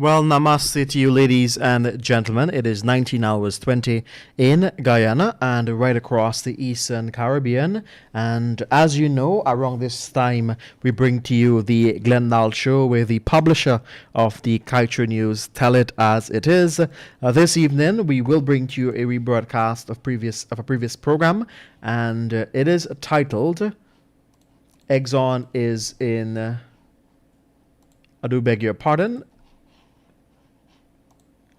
Well, namaste to you, ladies and gentlemen. It is 19 hours 20 in Guyana and right across the Eastern Caribbean. And as you know, around this time, we bring to you the Glendale Show, where the publisher of the Kaieteur News tell it as it is. This evening, we will bring to you a rebroadcast of a previous program, and it is titled "Exxon is in." I do beg your pardon.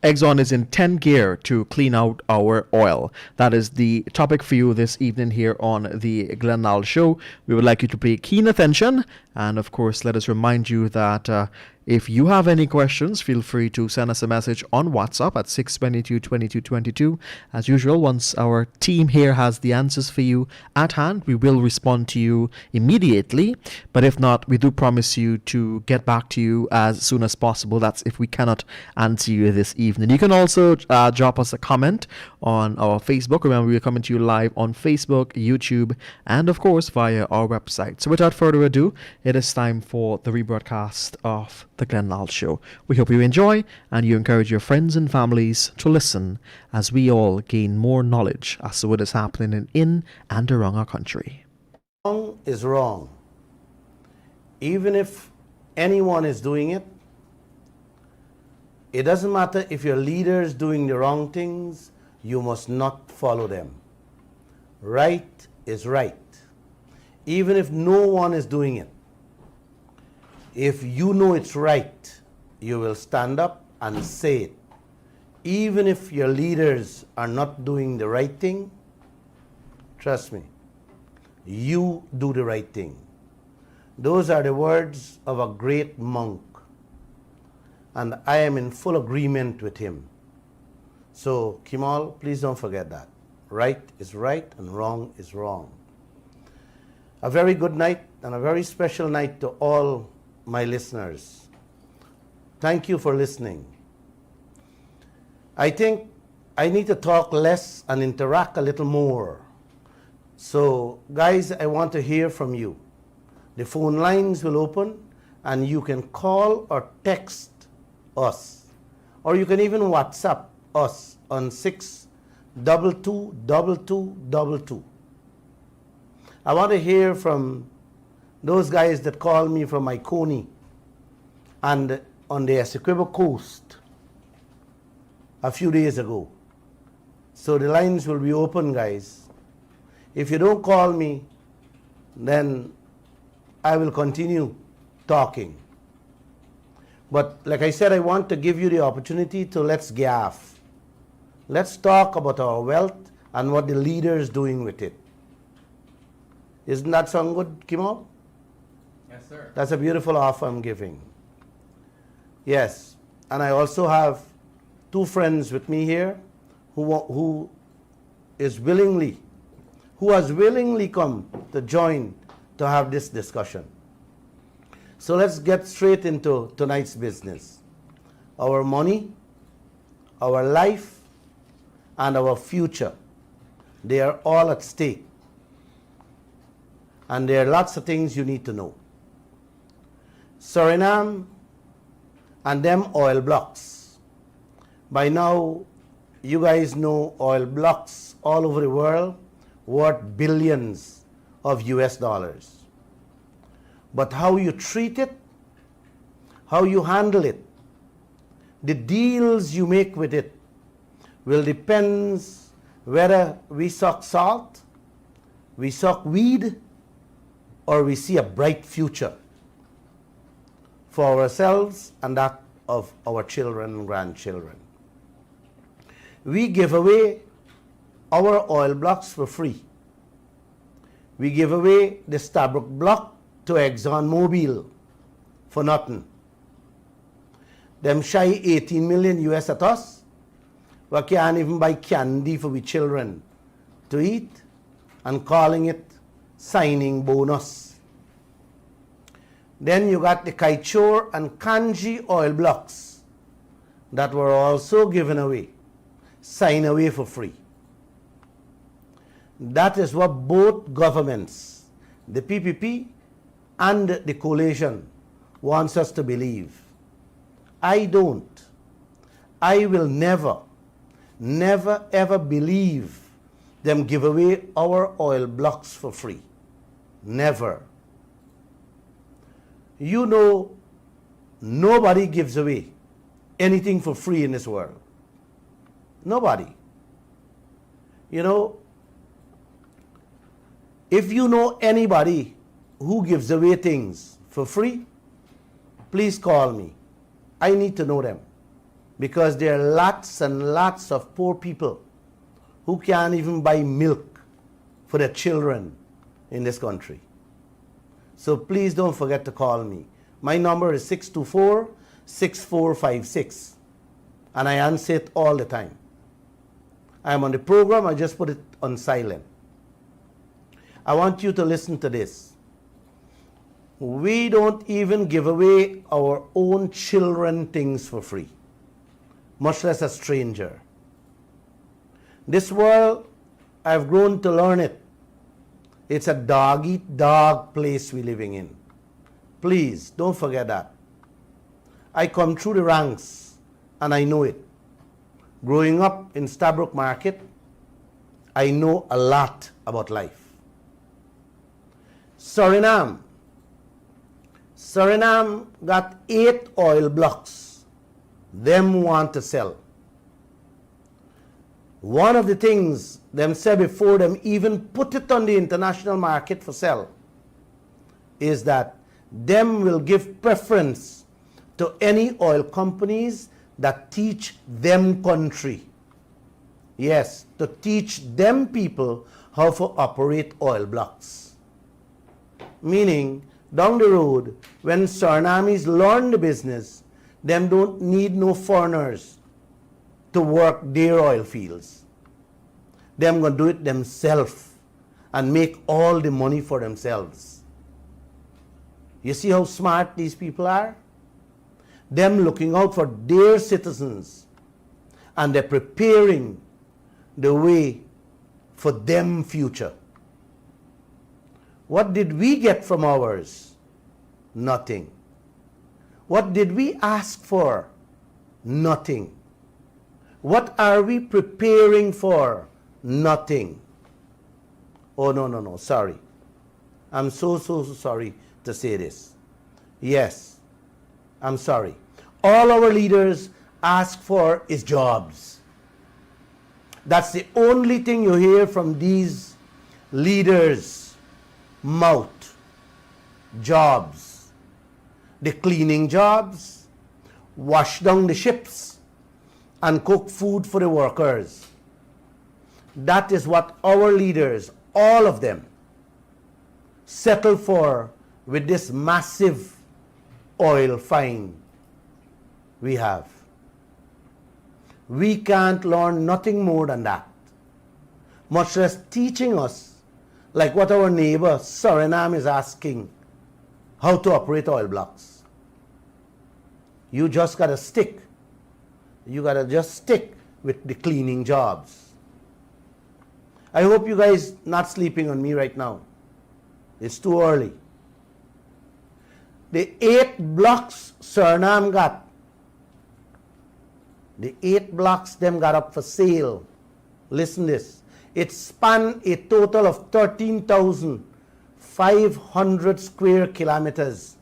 Exxon is in 10th gear to clean out our oil. That is the topic for you this evening here on the Glendale Show. We would like you to pay keen attention. And of course, let us remind you that if you have any questions, feel free to send us a message on WhatsApp at 622-2222. As usual, once our team here has the answers for you at hand, we will respond to you immediately. But if not, we do promise you to get back to you as soon as possible. That's if we cannot answer you this evening. You can also drop us a comment on our Facebook. Remember, we're coming to you live on Facebook, YouTube, and of course via our website. So without further ado, it is time for the rebroadcast of the Glendale Show. We hope you enjoy and you encourage your friends and families to listen as we all gain more knowledge as to what is happening in and around our country. Wrong is wrong. Even if anyone is doing it, it doesn't matter if your leader is doing the wrong things, you must not follow them. Right is right. Even if no one is doing it. If you know it's right, you will stand up and say it. Even if your leaders are not doing the right thing, trust me, you do the right thing. Those are the words of a great monk, and I am in full agreement with him. So, Kimal, please don't forget that. Right is right and wrong is wrong. A very good night and a very special night to all my listeners. Thank you for listening. I think I need to talk less and interact a little more. So, guys, I want to hear from you. The phone lines will open and you can call or text us. Or you can even WhatsApp us on 6222222. I want to hear from those guys that called me from Iconi and on the Essequibo coast a few days ago. So the lines will be open, guys. If you don't call me, then I will continue talking. But like I said, I want to give you the opportunity to let's gaff. Let's talk about our wealth and what the leader is doing with it. Isn't that sound good, Kimo? Yes, sir. That's a beautiful offer I'm giving. Yes, and I also have two friends with me here who has willingly come to join to have this discussion. So let's get straight into tonight's business. Our money, our life, and our future, they are all at stake. And there are lots of things you need to know. Suriname and them oil blocks. By now, you guys know oil blocks all over the world worth billions of US dollars. But how you treat it, how you handle it, the deals you make with it will depend whether we suck salt, we suck weed, or we see a bright future for ourselves and that of our children and grandchildren. We give away our oil blocks for free. We give away the Stabroek block to ExxonMobil for nothing. Them shy 18 million US at us. We can't even buy candy for we children to eat and calling it signing bonus. Then you got the Kaieteur and Kanji oil blocks that were also given away, signed away for free. That is what both governments, the PPP and the coalition, wants us to believe. I don't. I will never, never ever believe them give away our oil blocks for free. Never. You know, nobody gives away anything for free in this world. Nobody. You know, if you know anybody who gives away things for free, please call me. I need to know them, because there are lots and lots of poor people who can't even buy milk for their children in this country. So please don't forget to call me. My number is 624-6456, and I answer it all the time. I'm on the program, I just put it on silent. I want you to listen to this. We don't even give away our own children things for free, much less a stranger. This world, I've grown to learn it. It's a dog-eat-dog place we're living in. Please, don't forget that. I come through the ranks, and I know it. Growing up in Stabrook Market, I know a lot about life. Suriname got 8 oil blocks. Them want to sell. One of the things them said before them even put it on the international market for sale is that them will give preference to any oil companies that teach them country. Yes, to teach them people how to operate oil blocks. Meaning, down the road, when Surinamis learn the business, them don't need no foreigners to work their oil fields. Them gonna do it themselves and make all the money for themselves. You see how smart these people are? Them looking out for their citizens, and they're preparing the way for them future. What did we get from ours? Nothing. What did we ask for? Nothing. What are we preparing for? Nothing. Oh, no, sorry. I'm so sorry to say this. Yes, I'm sorry. All our leaders ask for is jobs. That's the only thing you hear from these leaders' mouth. Jobs. The cleaning jobs, wash down the ships, and cook food for the workers. That is what our leaders, all of them, settle for with this massive oil fine we have. We can't learn nothing more than that, much less teaching us like what our neighbor Suriname is asking, how to operate oil blocks. You just gotta stick. You gotta just stick with the cleaning jobs. I hope you guys not sleeping on me right now. It's too early. The 8 blocks Suriname got, the 8 blocks them got up for sale. Listen this. It spanned a total of 13,500 square kilometers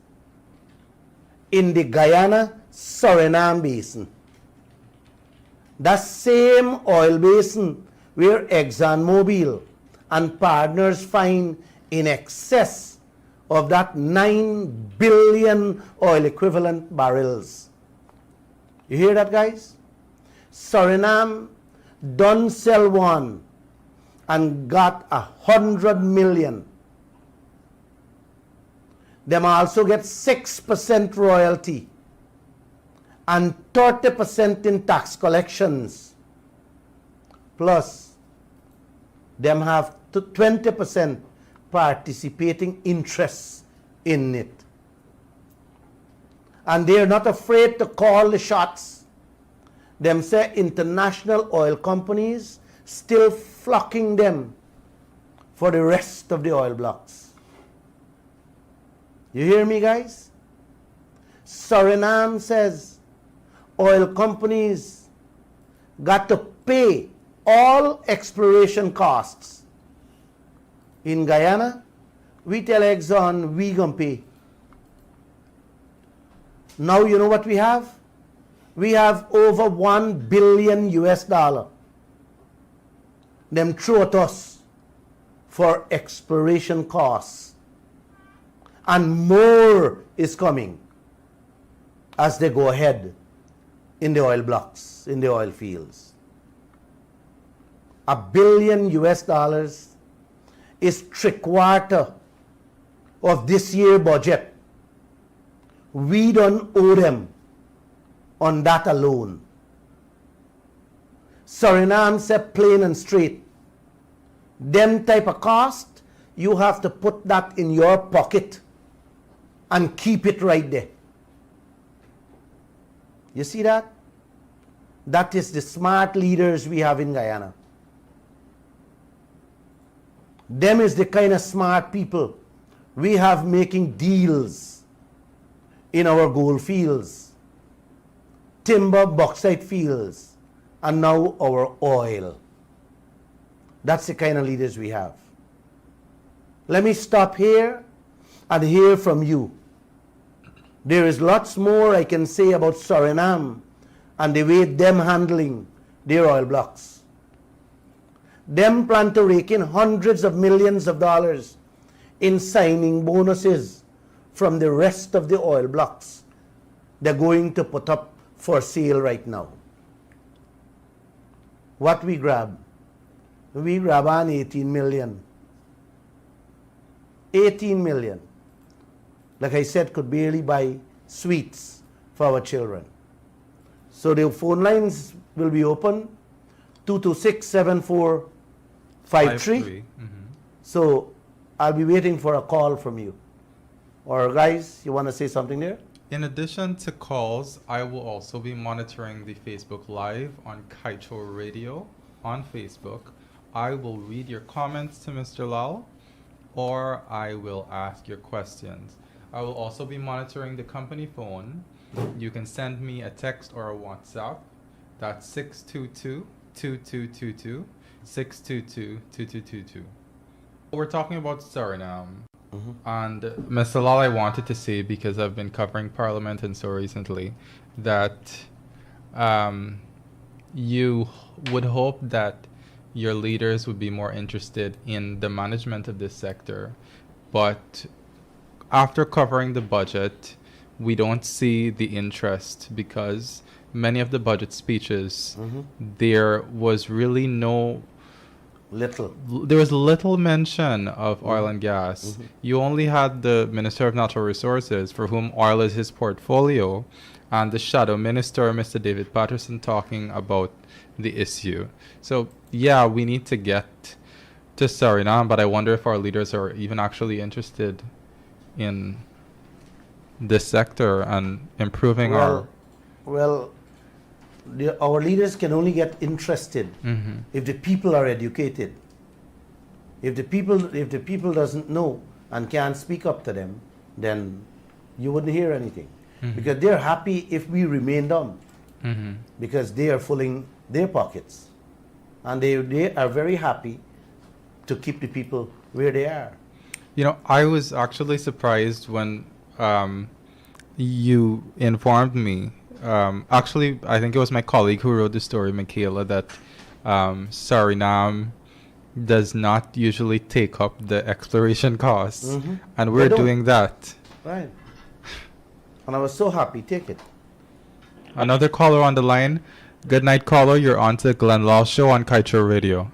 in the Guyana-Suriname basin. That same oil basin where ExxonMobil and partners find in excess of that 9 billion oil equivalent barrels. You hear that, guys? Suriname done sell one and got 100 million. Them also get 6% royalty and 30% in tax collections. Plus, them have 20% participating interests in it. And they're not afraid to call the shots. Them say international oil companies still flocking them for the rest of the oil blocks. You hear me, guys? Suriname says oil companies got to pay all exploration costs. In Guyana, we tell Exxon we gonna pay. Now you know what we have? We have over $1 billion US. Them throw at us for exploration costs. And more is coming as they go ahead in the oil blocks, in the oil fields. $1 billion US is 3/4 of this year's budget. We don't owe them on that alone. Suriname said plain and straight, them type of cost, you have to put that in your pocket and keep it right there. You see that? That is the smart leaders we have in Guyana. Them is the kind of smart people we have making deals in our gold fields, timber, bauxite fields, and now our oil. That's the kind of leaders we have. Let me stop here and hear from you. There is lots more I can say about Suriname and the way them handling their oil blocks. Them plan to rake in hundreds of millions of dollars in signing bonuses from the rest of the oil blocks they're going to put up for sale right now. What we grab? We grab on 18 million. 18 million. Like I said, could barely buy sweets for our children. So the phone lines will be open, 226-7453. So I'll be waiting for a call from you. Or guys, you want to say something there? In addition to calls, I will also be monitoring the Facebook Live on Kaieteur Radio on Facebook. I will read your comments to Mr. Lal, or I will ask your questions. I will also be monitoring the company phone. You can send me a text or a WhatsApp. That's 622-2222, 622-2222. We're talking about Suriname. And Mr. Lal, I wanted to say, because I've been covering Parliament and so recently, that you would hope that your leaders would be more interested in the management of this sector. But after covering the budget, we don't see the interest, because many of the budget speeches, there was really there was little mention of oil and gas. You only had the Minister of Natural Resources, for whom oil is his portfolio, and the Shadow Minister, Mr. David Patterson, talking about the issue. So, yeah, we need to get to Suriname, but I wonder if our leaders are even actually interested in this sector and improving our leaders can only get interested if the people are educated. If the people doesn't know and can't speak up to them, then you wouldn't hear anything. Because they're happy if we remain dumb, because they are filling their pockets, and they are very happy to keep the people where they are. You know, I was actually surprised when you informed me. Actually, I think it was my colleague who wrote the story, Michaela, that Suriname does not usually take up the exploration costs, and we're doing that. Right. And I was so happy. Take it. Another caller on the line. Good night, caller. You're on to Glenn Law Show on Kaieteur Radio.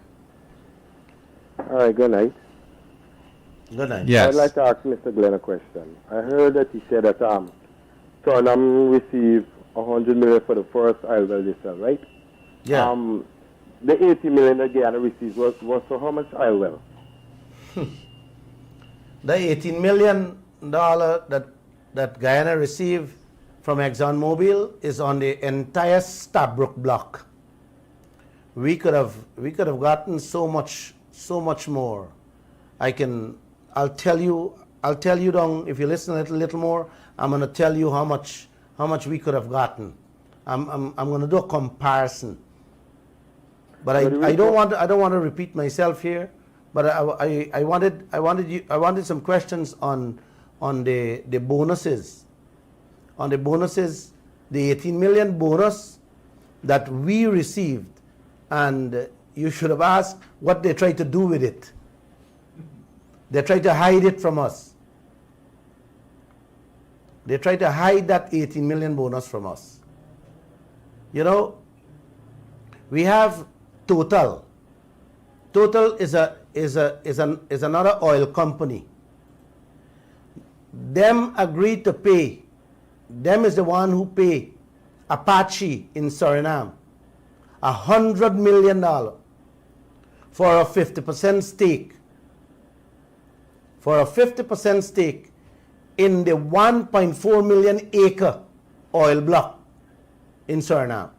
All right, good night. Good night. Yes. I'd like to ask Mr. Glenn a question. I heard that he said that Suriname received 100 million for the first oil well they sell, right? Yeah. The 80 million that Guyana received was for how much oil well? The $18 million that Guyana received from ExxonMobil is on the entire Stabroek block. We could have gotten so much more. I'll tell you Dong, if you listen a little more, I'm gonna tell you how much we could have gotten. I'm going to do a comparison. But But we I don't talk- want to repeat myself here. But I wanted some questions on the bonuses. On the bonuses, the 18 million bonus that we received, and you should have asked what they tried to do with it. They tried to hide it from us. They tried to hide that 18 million bonus from us. You know, we have Total. Total is another oil company. Them agreed to pay. Them is the one who pay Apache in Suriname $100 million for a 50% stake. For a 50% stake in the 1.4 million acre oil block in Suriname.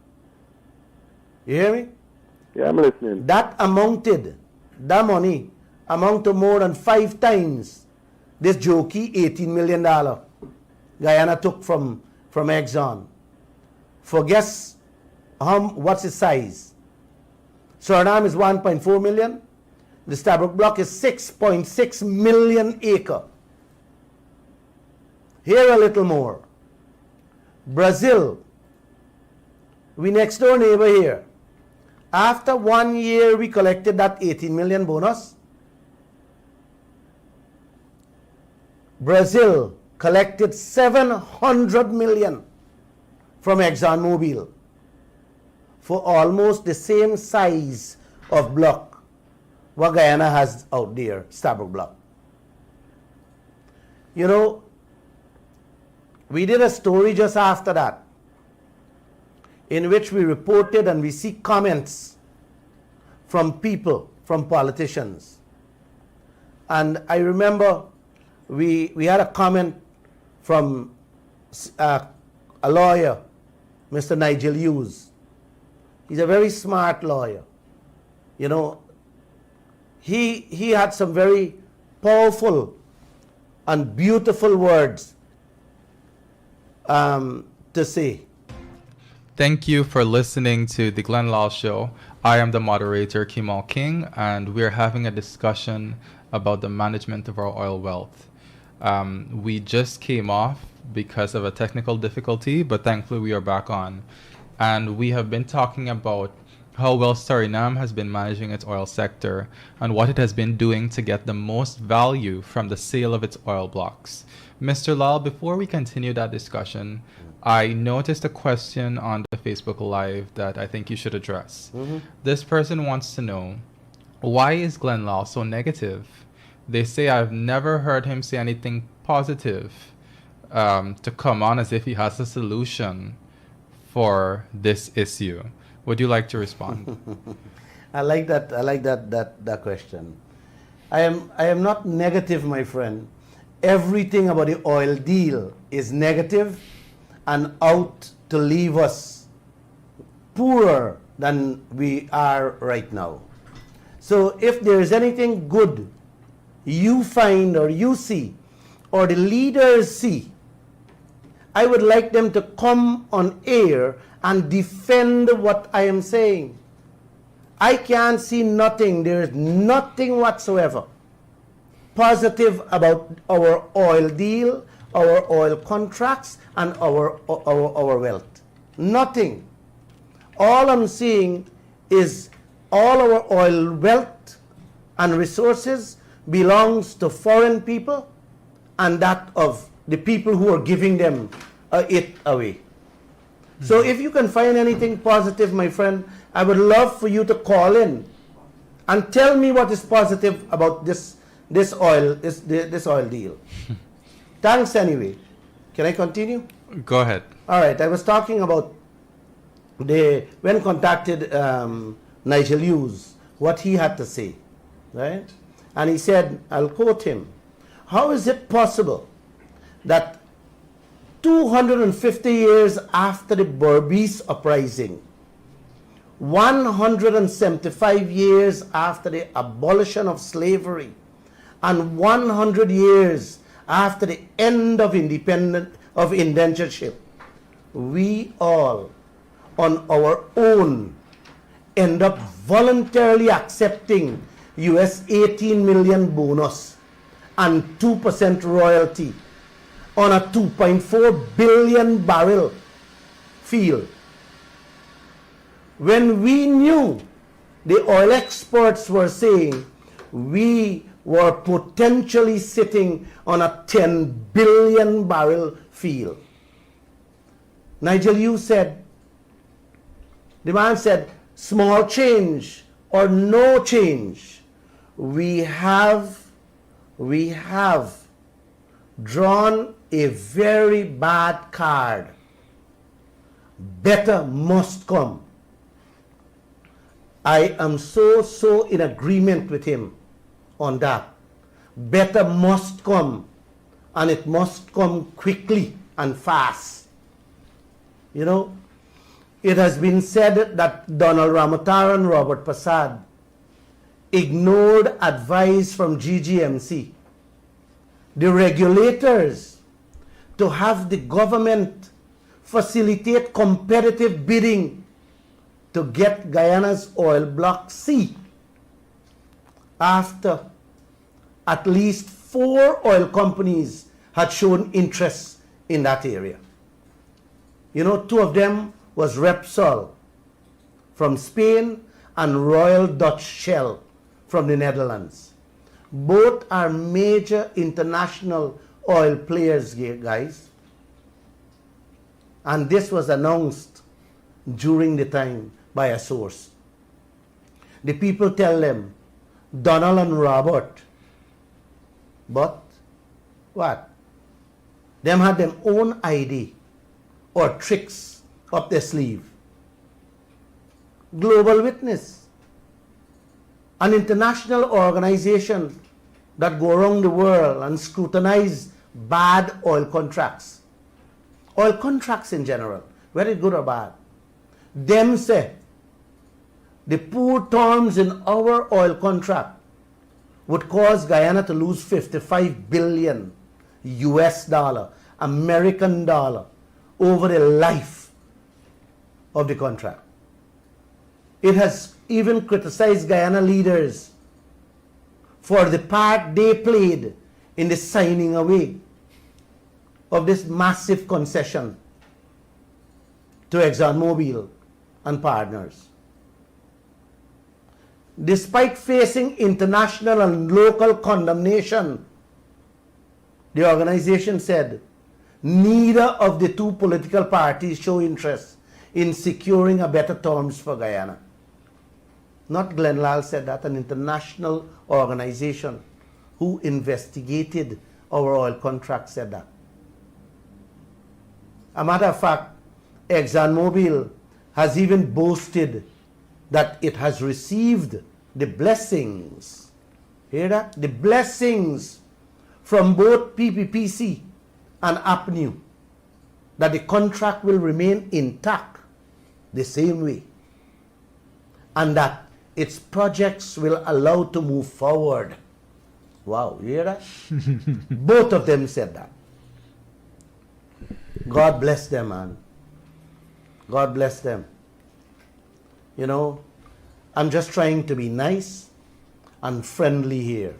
You hear me? Yeah, I'm listening. That money amount to more than 5 times this jokey $18 million Guyana took from Exxon. For guess what's its size? Suriname is 1.4 million. The Stabroek block is 6.6 million acre. Here a little more. Brazil, we next door neighbor here. After 1 year, we collected that 18 million bonus. Brazil collected 700 million from ExxonMobil for almost the same size of block what Guyana has out there, Stabroek block. You know, we did a story just after that, in which we reported and we see comments from people, from politicians. And I remember we had a comment from a lawyer, Mr. Nigel Hughes. He's a very smart lawyer. You know, he had some very powerful and beautiful words to say. Thank you for listening to the Glenn Law Show. I am the moderator, Kemal King, and we're having a discussion about the management of our oil wealth. We just came off because of a technical difficulty, but thankfully we are back on. And we have been talking about how well Suriname has been managing its oil sector and what it has been doing to get the most value from the sale of its oil blocks. Mr. Lal, before we continue that discussion, I noticed a question on the Facebook Live that I think you should address. This person wants to know, why is Glenn Lal so negative? They say I've never heard him say anything positive to come on as if he has a solution for this issue. Would you like to respond? I like that question. I am not negative, my friend. Everything about the oil deal is negative and out to leave us poorer than we are right now. So if there is anything good you find or you see or the leaders see, I would like them to come on air and defend what I am saying. I can't see nothing. There is nothing whatsoever positive about our oil deal, our oil contracts, and our wealth. Nothing. All I'm seeing is all our oil wealth and resources belongs to foreign people and that of the people who are giving them it away. So if you can find anything positive, my friend, I would love for you to call in and tell me what is positive about this oil deal. Thanks anyway. Can I continue? Go ahead. All right. I was talking about when contacted Nigel Hughes, what he had to say, right? And he said, I'll quote him, how is it possible that 250 years after the Berbice uprising, 175 years after the abolition of slavery, and 100 years after the end of indentureship, we all on our own end up voluntarily accepting US 18 million bonus and 2% royalty on a 2.4 billion barrel field, when we knew the oil experts were saying we were potentially sitting on a 10 billion barrel field. Nigel, you said, the man said, small change or no change. We have drawn a very bad card. Better must come. I am so in agreement with him on that. Better must come, and it must come quickly and fast. You know, it has been said that Donald Ramotar and Robert Prasad ignored advice from GGMC, the regulators, to have the government facilitate competitive bidding to get Guyana's oil block C, after at least 4 oil companies had shown interest in that area. You know, 2 of them was Repsol from Spain and Royal Dutch Shell from the Netherlands. Both are major international oil players, guys. And this was announced during the time by a source. The people tell them, Donald and Robert, but what? Them had their own idea or tricks up their sleeve. Global Witness, an international organization that go around the world and scrutinize bad oil contracts in general, whether good or bad. Them say the poor terms in our oil contract would cause Guyana to lose 55 billion US dollar, American dollar, over the life of the contract. It has even criticized Guyana leaders for the part they played in the signing away of this massive concession to ExxonMobil and partners. Despite facing international and local condemnation, the organization said neither of the 2 political parties show interest in securing a better terms for Guyana. Not Glenn Lal said that, an international organization who investigated our oil contract said that. A matter of fact, ExxonMobil has even boasted that it has received the blessings, hear that? The blessings from both PPPC and APNU, that the contract will remain intact the same way, and that its projects will allow to move forward. Wow, you hear that? Both of them said that. God bless them, man. God bless them. You know, I'm just trying to be nice and friendly here.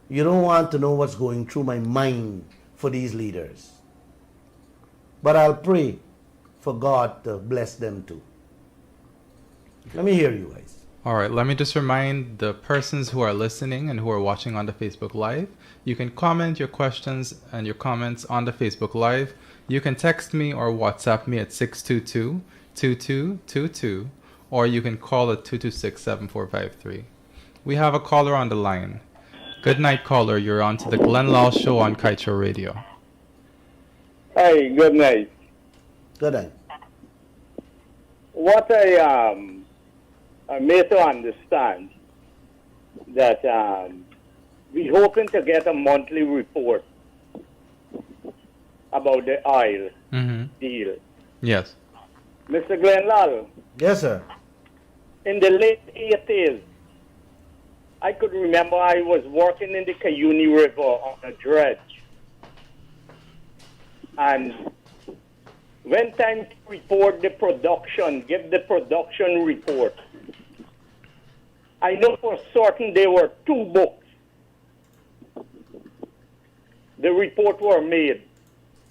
You don't want to know what's going through my mind for these leaders. But I'll pray for God to bless them too. Let me hear you guys. All right, let me just remind the persons who are listening and who are watching on the Facebook Live, you can comment your questions and your comments on the Facebook Live. You can text me or WhatsApp me at 622-2222, or you can call at 226-7453. We have a caller on the line. Good night, caller. You're on to the Glenn Lal Show on Kaieteur Radio. Hey, good night. Good night. What I made to understand that we hoping to get a monthly report about the oil deal. Yes. Mr. Glenn Lal, Yes, sir. in the late 80s, I could remember I was working in the Kaieteur River on a dredge. And when time to report the production, give the production report. I know for certain there were 2 books. The report were made.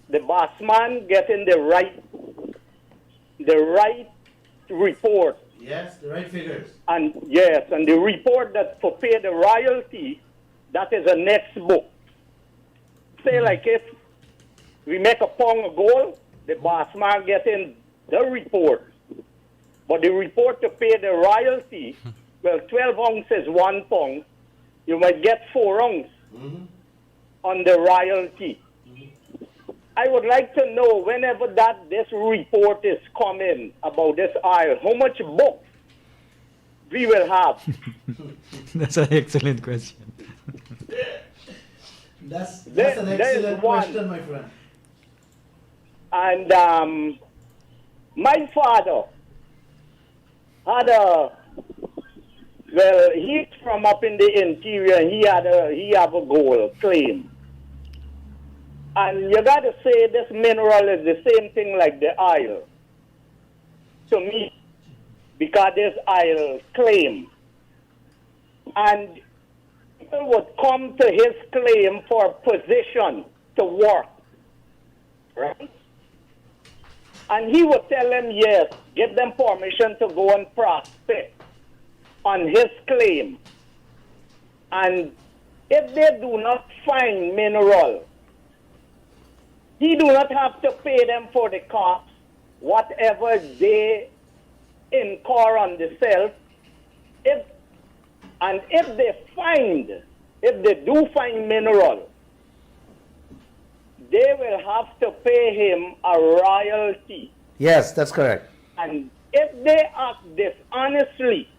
The boss man getting the right report. Yes, the right figures. And yes, and the report that for pay the royalty, that is a next book. Say like if we make a pound of gold, the boss man getting the report. But the report to pay the royalty, well, 12 ounces, 1 pound, you might get 4 ounces on the royalty. I would like to know whenever this report is coming about this oil, how much books we will have. That's an excellent question. That's There- an there is excellent one. question, my friend. And my father had he's from up in the interior. He have a gold claim. And you got to say this mineral is the same thing like the oil. To me, because there's oil claim. And people would come to his claim for position to work. Right? And he would tell them, yes, give them permission to go and prospect on his claim. And if they do not find mineral, he do not have to pay them for the cost, whatever they incur on the self. If they do find mineral, they will have to pay him a royalty. Yes, that's correct. And if they act dishonestly,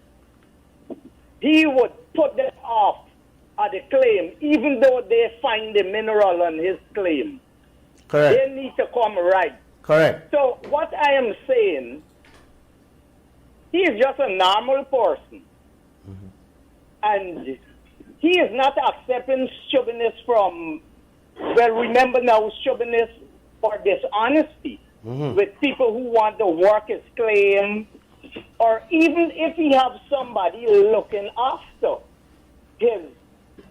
he would put them off at the claim, even though they find the mineral on his claim. Correct. They need to come right. Correct. So what I am saying, he is just a normal person. And he is not accepting stubbornness from, well, remember now, stubbornness for dishonesty with people who want to work his claim, or even if he have somebody looking after his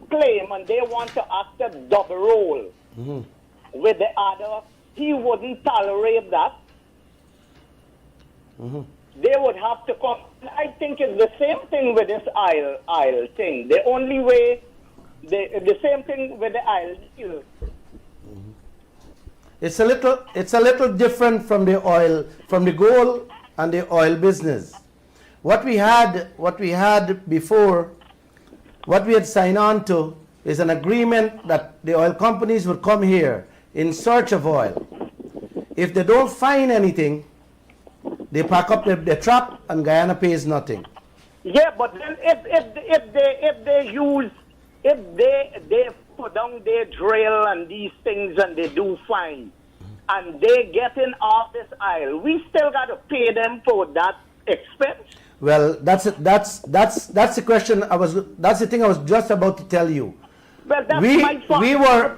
claim and they want to act a double role with the other, he wouldn't tolerate that. They would have to come. I think it's the same thing with this oil thing. The only way, the same thing with the oil deal. It's a little different from the oil, from the gold and the oil business. What we had before, what we had signed on to is an agreement that the oil companies would come here in search of oil. If they don't find anything, they pack up their trap and Guyana pays nothing. Yeah, but then if they put down their drill and these things and they do fine, and they getting off this oil, we still got to pay them for that expense. Well, that's the question that's the thing I was just about to tell you. Well, that's We- my fault. we were-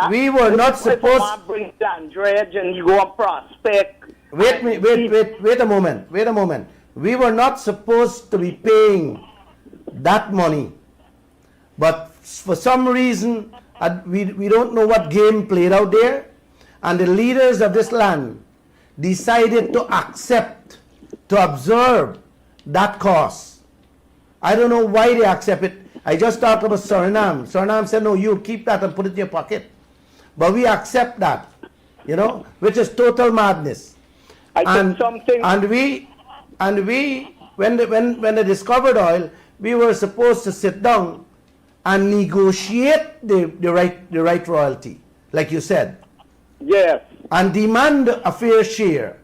we were not supposed- to bring down dredge and you go and prospect. Wait a moment. We were not supposed to be paying that money. But for some reason, we don't know what game played out there. And the leaders of this land decided to accept, to absorb that cost. I don't know why they accept it. I just talked about Suriname. Suriname said, no, you keep that and put it in your pocket. But we accept that, which is total madness. When they discovered oil, we were supposed to sit down and negotiate the right royalty, like you said. Yes. And demand a fair share.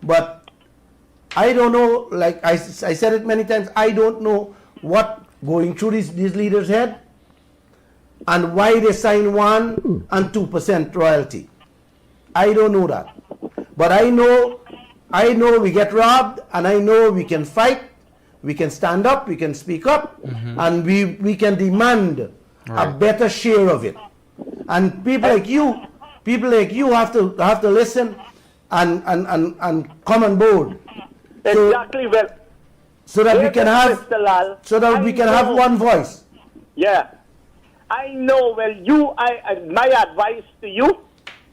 But I don't know, like I said it many times, I don't know what going through these leaders' head and why they sign 1% and 2% royalty. I don't know that. But I know we get robbed, and I know we can fight, we can stand up, we can speak up, and we can demand a better share of it. And people like you have to listen. and come on board. Exactly. Well, So that we can have, Mr. Lal, so that I we can have know. one voice. Yeah. I know. Well, my advice to you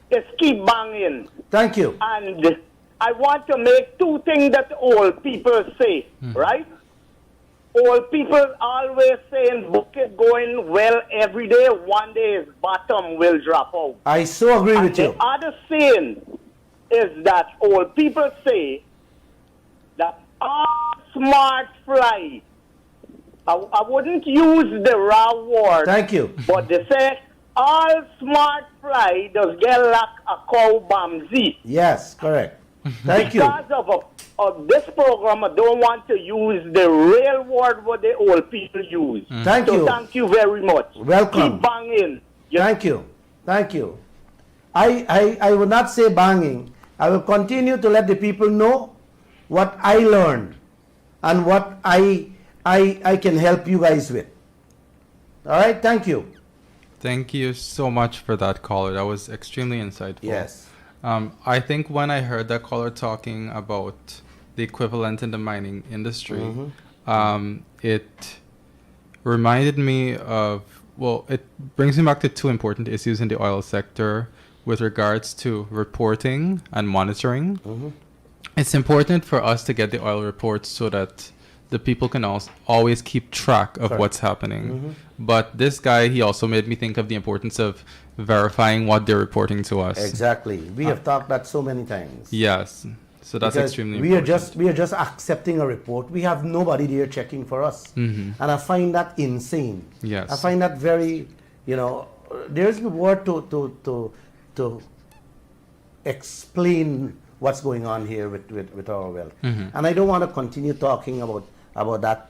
is keep banging. Thank you. And I want to make two things that old people say, right? Old people always saying book is going well every day. One day his bottom will drop out. I so agree And with you. the other saying is that old people say that all smart fly. I wouldn't use the raw word. Thank you. But they say all smart fly does get like a cow bamzi. Yes, correct. Thank you. Because of this program, I don't want to use the real word what the old people use. Thank So you. thank you very much. Welcome. Keep banging. Yes. Thank you. Thank you. I will not say banging. I will continue to let the people know what I learned and what I can help you guys with. All right? Thank you. Thank you so much for that caller. That was extremely insightful. Yes. I think when I heard that caller talking about the equivalent in the mining industry, it reminded me of, well, it brings me back to two important issues in the oil sector with regards to reporting and monitoring. It's important for us to get the oil reports so that the people can always keep track of what's happening. But this guy, he also made me think of the importance of verifying what they're reporting to us. Exactly. We have talked that so many times. Yes. So that's Because extremely we are important. we are just accepting a report. We have nobody there checking for us. And I find that insane. Yes. I find that very, there's the word to explain what's going on here with our wealth. And I don't want to continue talking about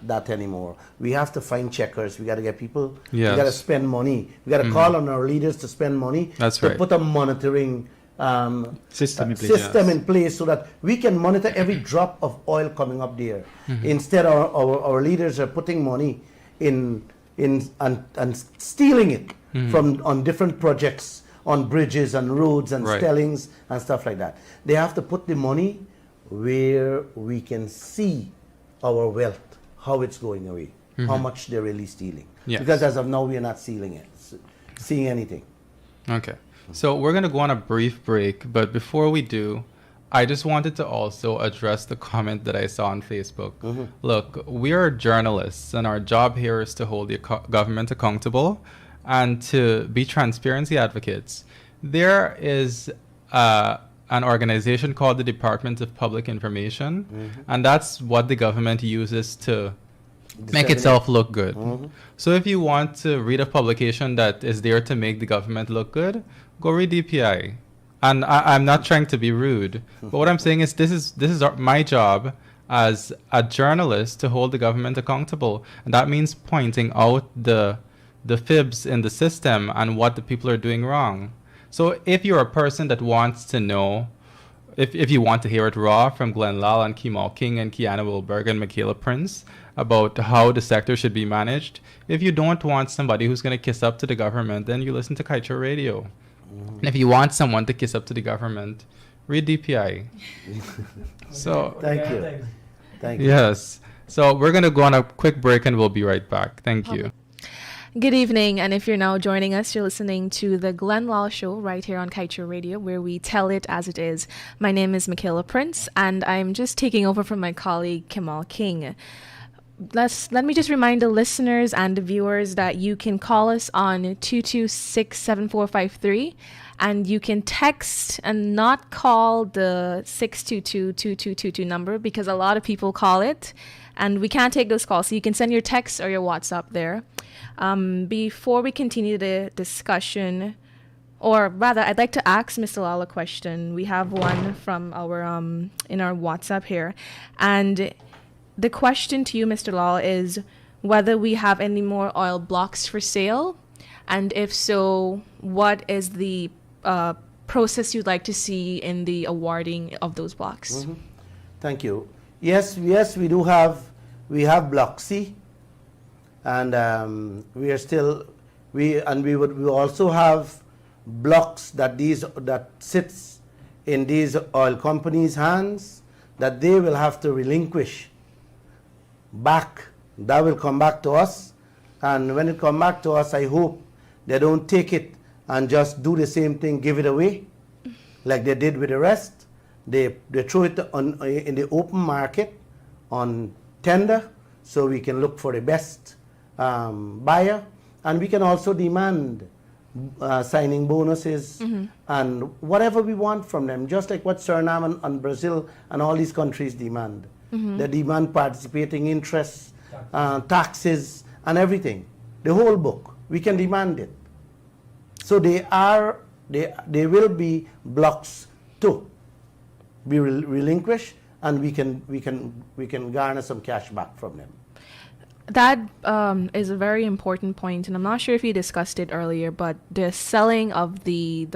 that anymore. We have to find checkers. We got to get people. Yes. We got to spend money. We got to call on our leaders to spend money. That's to right. put a monitoring System in place, system yes. in place so that we can monitor every drop of oil coming up there. Instead, our leaders are putting money in and stealing it from on different projects, on bridges and roads and Right. stellings and stuff like that. They have to put the money where we can see our wealth, how it's going away, how much they're really stealing. Yes. Because as of now, we are not seeing anything. Okay. So we're going to go on a brief break, but before we do, I just wanted to also address the comment that I saw on Facebook. Look, we are journalists, and our job here is to hold the government accountable and to be transparency advocates. There is an organization called the Department of Public Information, and that's what the government uses to make itself look good. So if you want to read a publication that is there to make the government look good, go read DPI. And I'm not trying to be rude, but what I'm saying is this is my job as a journalist to hold the government accountable, and that means pointing out the fibs in the system and what the people are doing wrong. So if you're a person that wants to know, if you want to hear it raw from Glenn Lal and Kemal King and Kiana Wilberg and Michaela Prince about how the sector should be managed, if you don't want somebody who's going to kiss up to the government, then you listen to Kaieteur Radio. And if you want someone to kiss up to the government, read DPI. So, Thank you. Thank you. yes. So we're going to go on a quick break and we'll be right back. Thank you. Good evening, and if you're now joining us, you're listening to the Glenn Lal Show right here on Kaieteur Radio, where we tell it as it is. My name is Michaela Prince, and I'm just taking over from my colleague Kemal King. Let me just remind the listeners and the viewers that you can call us on 226-7453, and you can text and not call the 622-2222 number because a lot of people call it, and we can't take those calls. So you can send your text or your WhatsApp there. Before we continue the discussion, or rather, I'd like to ask Mr. Lal a question. We have one from our in our WhatsApp here, and the question to you, Mr. Lal, is whether we have any more oil blocks for sale, and if so, what is the process you'd like to see in the awarding of those blocks? Thank you. Yes, we do have. We have Block C, and we are still we also have blocks that sits in these oil companies' hands that they will have to relinquish back. That will come back to us. And when it come back to us, I hope they don't take it and just do the same thing, give it away, like they did with the rest. They throw it in the open market on tender, so we can look for the best buyer, and we can also demand signing bonuses and whatever we want from them, just like what Suriname and Brazil and all these countries demand. They demand participating interests, taxes, and everything. The whole book. We can demand it. So they will be blocks to be relinquished, and we can garner some cash back from them. That is a very important point, and I'm not sure if you discussed it earlier, but the selling of the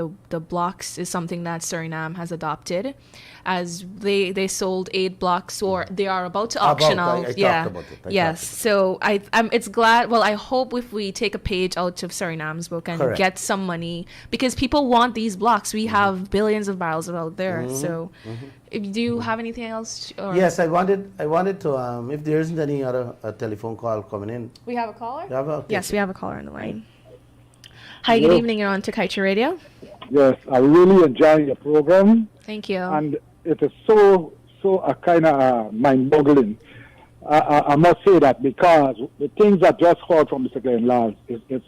blocks is something that Suriname has adopted, as they sold 8 blocks, or they are about to auction out. I talked about it. Yes. So it's glad. Well, I hope if we take a page out of Suriname's book and Correct. get some money, because people want these blocks. We have billions of barrels out there. So, do you have anything else? Or? Yes, I wanted to. If there isn't any other telephone call coming in, We have a caller. okay. Yes, we have a caller on the line. Hi, good evening. You're on to Kaieteur Radio. Yes, I really enjoy your program, Thank you. and it is so kind of mind-boggling. I must say that, because the things that just heard from Mr. Glenlal is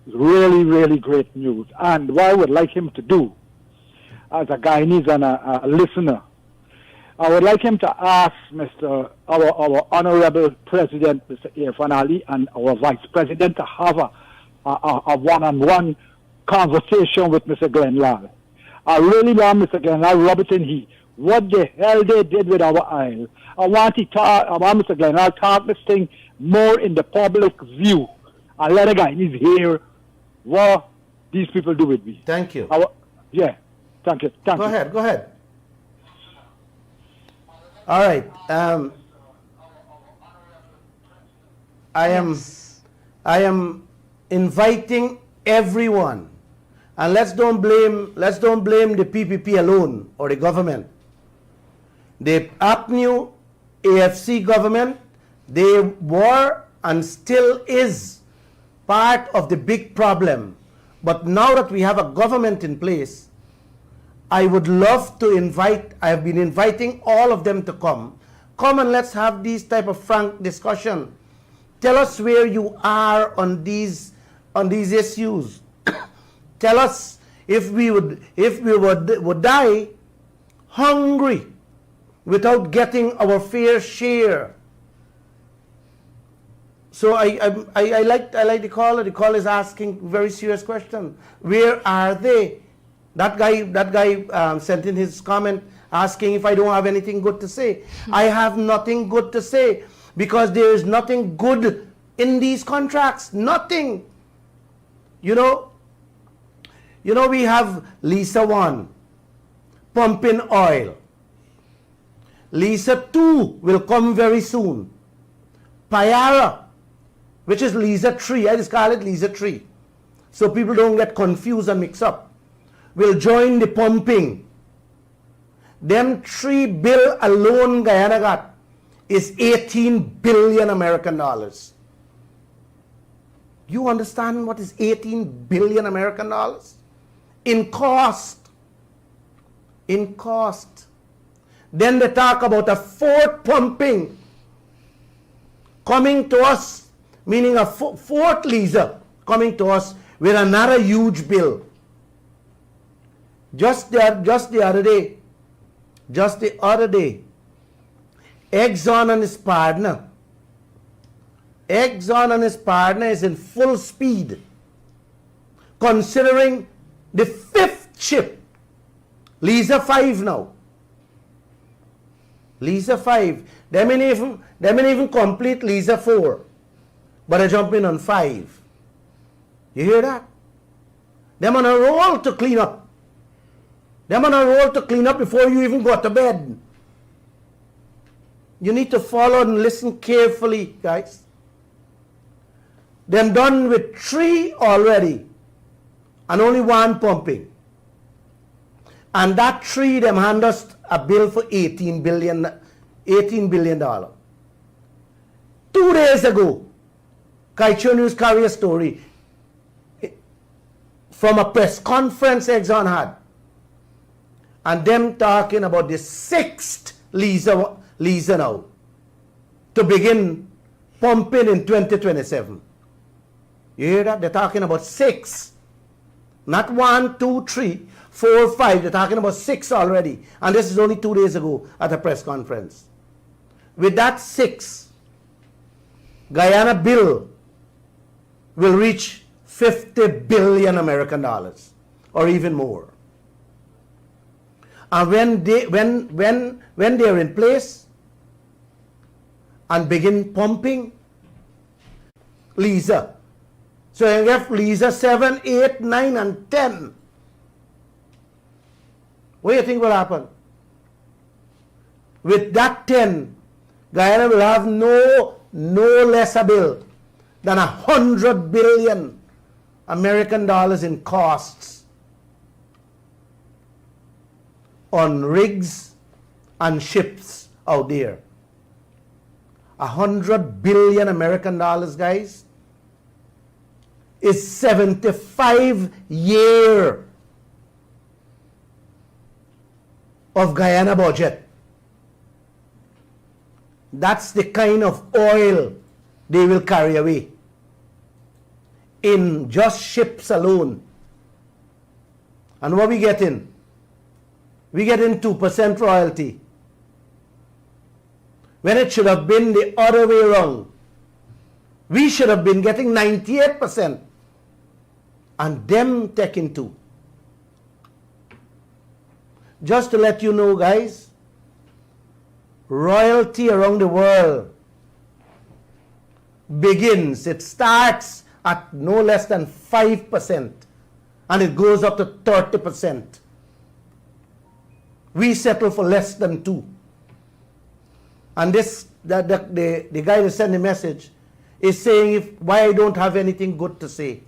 really, really great news. And what I would like him to do, as a Guyanese and a listener, I would like him to ask our Honorable President, Mr. Irfan Ali, and our Vice President to have a one-on-one conversation with Mr. Glenlal. I really want Mr. Glenlal, Robertson He, what the hell they did with our oil. I want Mr. Glenlal talk this thing more in the public view, and let a Guyanese hear what these people do with me. Thank you. Thank you. Go ahead. All right. I am inviting everyone, and let's don't blame the PPP alone or the government. The APNU AFC government, they were and still is part of the big problem. But now that we have a government in place, I would love to I have been inviting all of them to come and let's have these type of frank discussion. Tell us where you are on these issues. Tell us if we would die hungry without getting our fair share. So I like the caller. The caller is asking very serious question. Where are they? That guy sent in his comment asking if I don't have anything good to say. I have nothing good to say, because there is nothing good in these contracts. Nothing. You know we have Lisa 1 pumping oil. Lisa 2 will come very soon. Payara, which is Lisa 3, I just call it Lisa 3, so people don't get confused and mix up, will join the pumping. Them 3 bill alone Guyana got is 18 billion American dollars. You understand what is 18 billion American dollars? In cost. Then they talk about a 4th pumping coming to us, meaning a 4th Lisa coming to us with another huge bill. Just the other day, Exxon and his partner is in full speed, considering the 5th ship, Lisa 5 now. Lisa 5. They may even complete Lisa 4, but they're jumping on 5. You hear that? They're on a roll to clean up. Before you even go to bed. You need to follow and listen carefully, guys. They're done with 3 already, and only 1 pumping. And that tree, them hand us a bill for $18 billion. 2 days ago, Kaieteur News carry a story from a press conference Exxon had. And them talking about the 6th leaser now to begin pumping in 2027. You hear that? They're talking about 6. Not 1, 2, 3, 4, 5. They're talking about 6 already. And this is only 2 days ago at a press conference. With that 6, Guyana bill will reach 50 billion American dollars or even more. And when they're in place and begin pumping, Lisa. So you have Lisa 7, 8, 9, and 10. What do you think will happen? With that 10, Guyana will have no less a bill than 100 billion American dollars in costs on rigs and ships out there. 100 billion American dollars, guys, is 75 years of Guyana budget. That's the kind of oil they will carry away in just ships alone. And what we getting? We getting 2% royalty, when it should have been the other way around. We should have been getting 98% and them taking 2. Just to let you know, guys, royalty around the world begins, it starts at no less than 5% and it goes up to 30%. We settle for less than 2. And this, the guy that sent the message is saying, why I don't have anything good to say.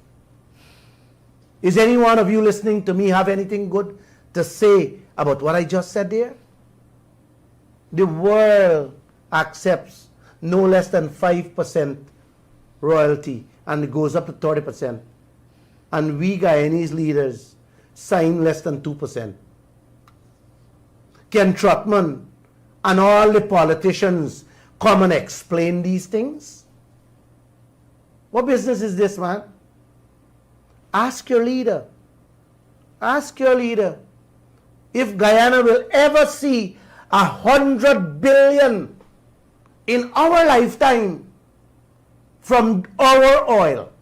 Is any one of you listening to me have anything good to say about what I just said there? The world accepts no less than 5% royalty and it goes up to 30%. And we Guyanese leaders sign less than 2%. Ken Trotman and all the politicians come and explain these things? What business is this, man? Ask your leader. Ask your leader if Guyana will ever see 100 billion in our lifetime from our oil.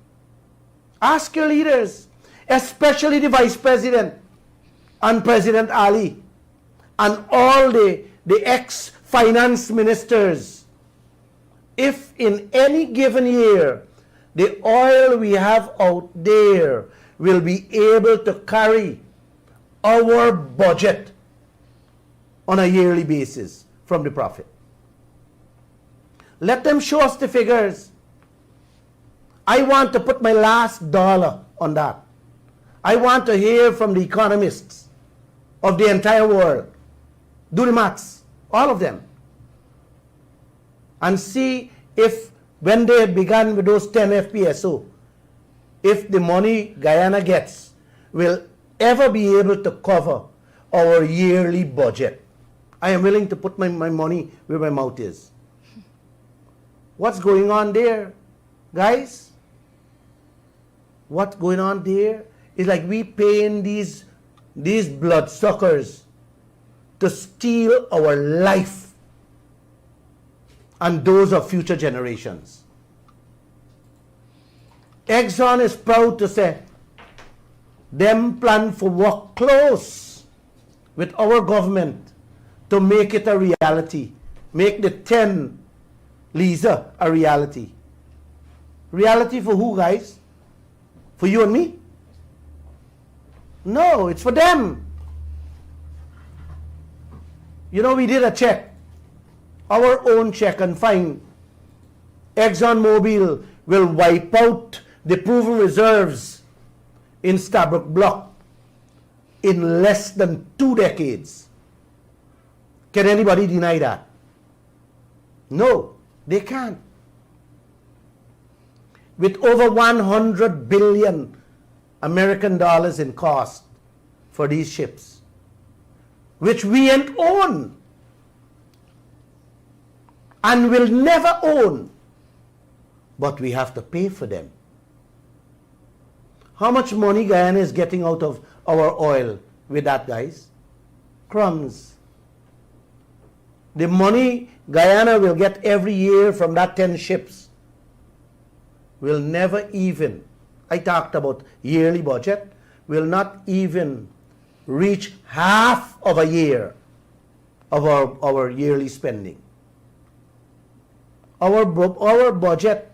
Ask your leaders, especially the Vice President and President Ali and all the ex-finance ministers. If in any given year the oil we have out there will be able to carry our budget on a yearly basis from the profit. Let them show us the figures. I want to put my last dollar on that. I want to hear from the economists of the entire world. Do the maths, all of them. And see if when they began with those 10 FPSO, if the money Guyana gets will ever be able to cover our yearly budget. I am willing to put my money where my mouth is. What's going on there, guys? What's going on there is like we paying these bloodsuckers to steal our life and those of future generations. Exxon is proud to say them plan for work close with our government to make it a reality, make the 10 Lisa a reality. Reality for who, guys? For you and me? No, it's for them. You know, we did a check, our own check, and find ExxonMobil will wipe out the proven reserves in Stabroek Block in less than 2 decades. Can anybody deny that? No, they can't. With over 100 billion American dollars in cost for these ships, which we ain't own and will never own, but we have to pay for them. How much money Guyana is getting out of our oil with that, guys? Crumbs. The money Guyana will get every year from that 10 ships will never even, I talked about yearly budget, will not even reach half of a year of our yearly spending. Our budget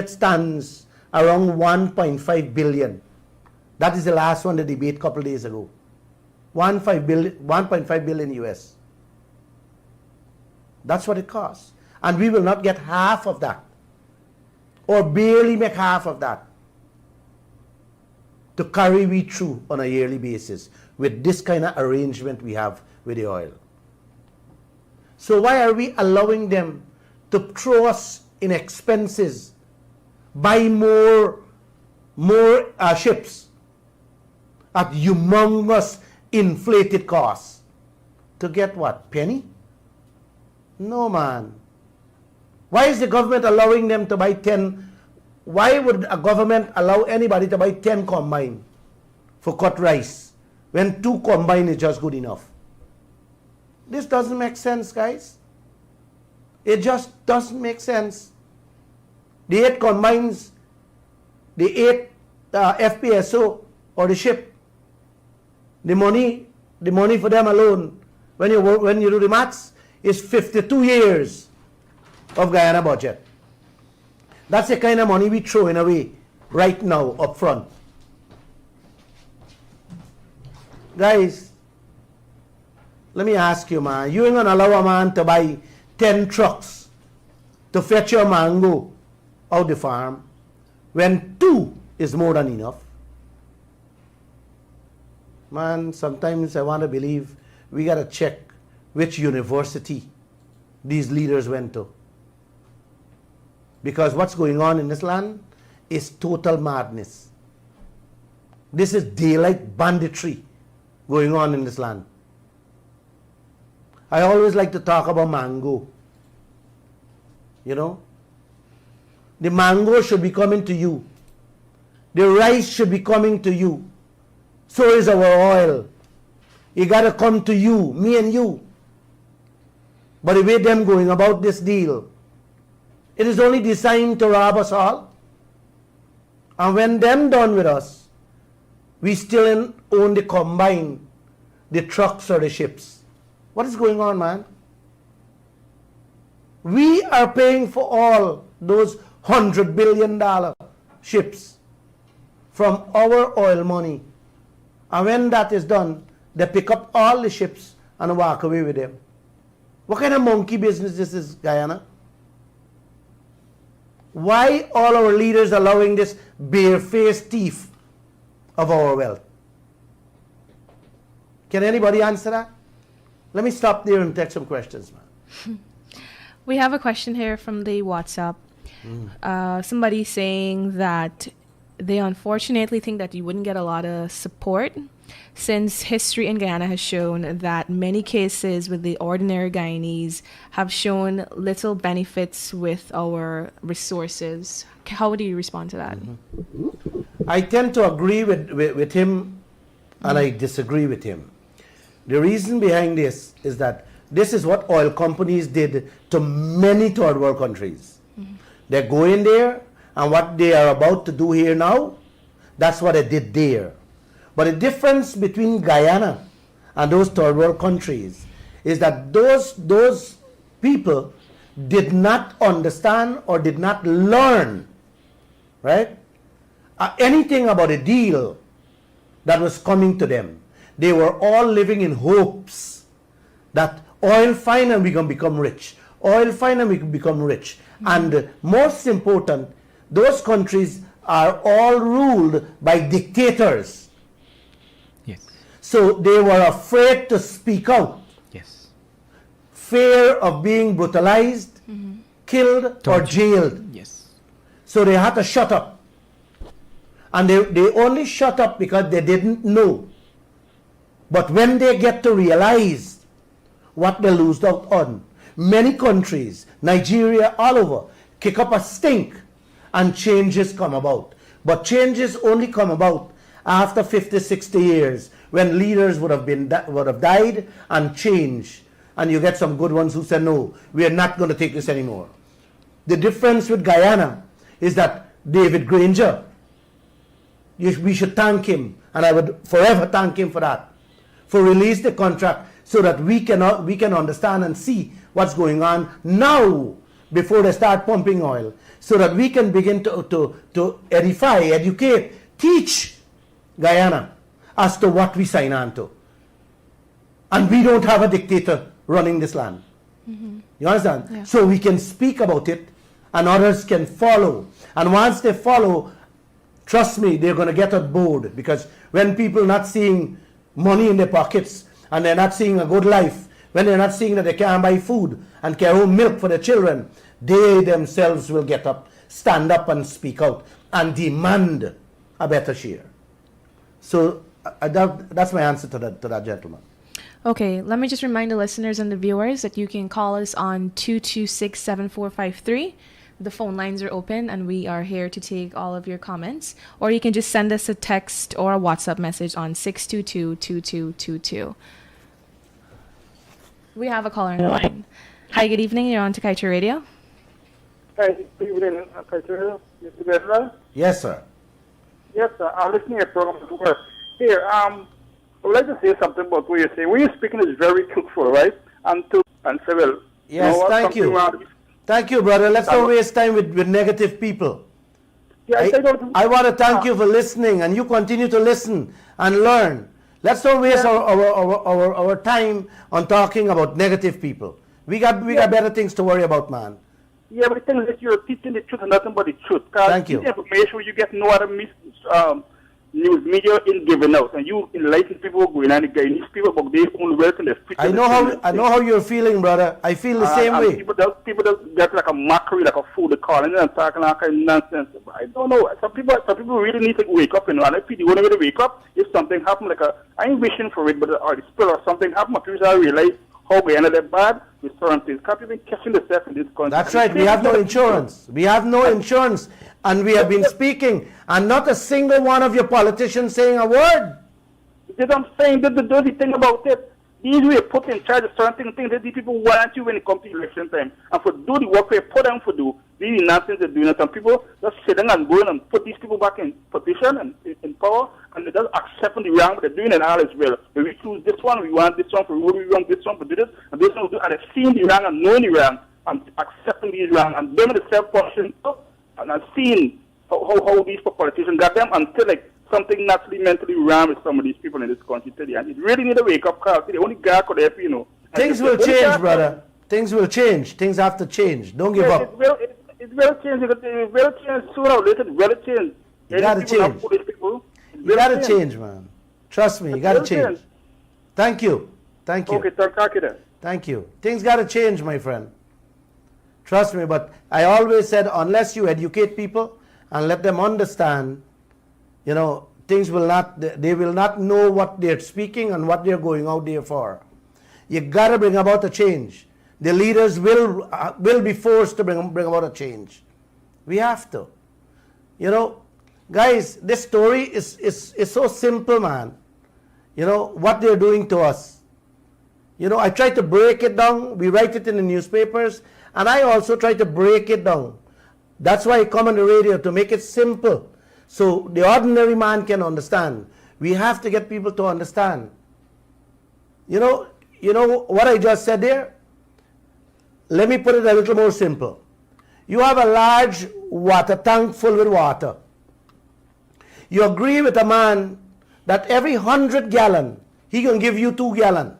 stands around 1.5 billion. That is the last one, the debate a couple days ago. 1.5 billion US. That's what it costs. And we will not get half of that, or barely make half of that, to carry we through on a yearly basis with this kind of arrangement we have with the oil. So why are we allowing them to throw us in expenses, buy more ships at humongous inflated costs to get what? Penny? No, man. Why is the government allowing them to buy 10? Why would a government allow anybody to buy 10 combine for cut rice when 2 combine is just good enough? This doesn't make sense, guys. It just doesn't make sense. The 8 combines, the 8 FPSO or the ship, the money for them alone, when you do the maths, is 52 years of Guyana budget. That's the kind of money we throw in away right now up front. Guys, let me ask you, man, you ain't gonna allow a man to buy 10 trucks to fetch your mango out the farm when 2 is more than enough? Man, sometimes I want to believe we gotta check which university these leaders went to. Because what's going on in this land is total madness. This is daylight banditry going on in this land. I always like to talk about mango. You know? The mango should be coming to you. The rice should be coming to you. So is our oil. It got to come to you, me and you. But the way them going about this deal, it is only designed to rob us all. And when them done with us, we still own the combine, the trucks or the ships. What is going on, man? We are paying for all those $100 billion ships from our oil money. And when that is done, they pick up all the ships and walk away with them. What kind of monkey business this is, Guyana? Why all our leaders allowing this bare-faced thief of our wealth? Can anybody answer that? Let me stop there and take some questions, man. We have a question here from the WhatsApp. Somebody saying that they unfortunately think that you wouldn't get a lot of support, since history in Guyana has shown that many cases with the ordinary Guyanese have shown little benefits with our resources. How would you respond to that? I tend to agree with him, and I disagree with him. The reason behind this is that this is what oil companies did to many third world countries. They go in there, and what they are about to do here now, that's what they did there. But the difference between Guyana and those third world countries is that those people did not understand or did not learn, right, anything about a deal that was coming to them. They were all living in hopes that oil fine and we can become rich. Oil fine and we can become rich. And most important, those countries are all ruled by dictators. So they were afraid to speak out. Yes. Fear of being brutalized, killed, or jailed. Yes. So they had to shut up. And they only shut up because they didn't know. But when they get to realize what they lose out on, many countries, Nigeria, all over, kick up a stink and changes come about. But changes only come about after 50, 60 years when leaders would have died and changed. And you get some good ones who say, no, we are not going to take this anymore. The difference with Guyana is that David Granger, we should thank him, and I would forever thank him for that, for release the contract so that we can understand and see what's going on now before they start pumping oil, so that we can begin to edify, educate, teach Guyana as to what we sign on to. And we don't have a dictator running this land. You understand? Yeah. So we can speak about it and others can follow. And once they follow, trust me, they're going to get on board, because when people not seeing money in their pockets and they're not seeing a good life, when they're not seeing that they can't buy food and carry home milk for their children, they themselves will get up, stand up and speak out and demand a better share. So that's my answer to that gentleman. Okay, let me just remind the listeners and the viewers that you can call us on 226-7453. The phone lines are open and we are here to take all of your comments. Or you can just send us a text or a WhatsApp message on 622-2222. We have a caller on the line. Hi, good evening. You're on to Kaieteur Radio. Hi, good evening, Kaieteur. Mr. Bedler. Yes, sir. Yes, sir. I'm listening to your program at work. Here, I would like to say something about what you're saying. What you're speaking is very truthful, right? And say, well, yes, thank you. Thank you, brother. Let's not waste time with negative people. Yeah, I want to thank you for listening, and you continue to listen and learn. Let's not waste our time on talking about negative people. We got better things to worry about, man. Yeah, but the thing is that you're teaching the truth and nothing but the truth. Thank you. The information you get no other news media in giving out, and you enlighten people going on again. These people about their own wealth and their future. I know how you're feeling, brother. I feel the same way. People just get like a mockery, like a fool, they calling and talking all kind of nonsense. I don't know. Some people really need to wake up, you know. And if the only way to wake up, if something happen, I ain't wishing for it, but or the spill or something happen, people I realize how we ended up bad with certain things. Can't even catching themselves in this country. That's right. We have no insurance. We have no insurance. And we have been speaking, and not a single one of your politicians saying a word. Because I'm saying that the dirty thing about it, these were put in charge of certain things that these people want you when it comes to election time. And for do the work they put them for do, these nonsense they're doing it. Some people just sitting and going and put these people back in position and in power, and they just accepting the wrong, but they're doing it all as well. When we choose this one, we want this one for rule, we want this one for do this, and this one for do, and they're seeing the wrong and knowing the wrong, and accepting these wrong, and them the self-function. And I've seen how these politicians got them until something naturally mentally wrong with some of these people in this country today. And it really need a wake-up call. The only God could help, you know. Things will change, brother. Things will change. Things have to change. Don't give up. It will change. It will change sooner or later. It will change. You got to change. You got to change, man. Trust me, you got to change. Thank you. Thank you. Okay, thank you then. Thank you. Things got to change, my friend. Trust me, but I always said, unless you educate people and let them understand, you know, they will not know what they're speaking and what they're going out there for. You got to bring about a change. The leaders will be forced to bring about a change. We have to. You know, guys, this story is so simple, man. You know, what they're doing to us. You know, I try to break it down. We write it in the newspapers. And I also try to break it down. That's why I come on the radio, to make it simple, so the ordinary man can understand. We have to get people to understand. You know what I just said there? Let me put it a little more simple. You have a large water tank full with water. You agree with a man that every 100 gallon, he can give you 2 gallon.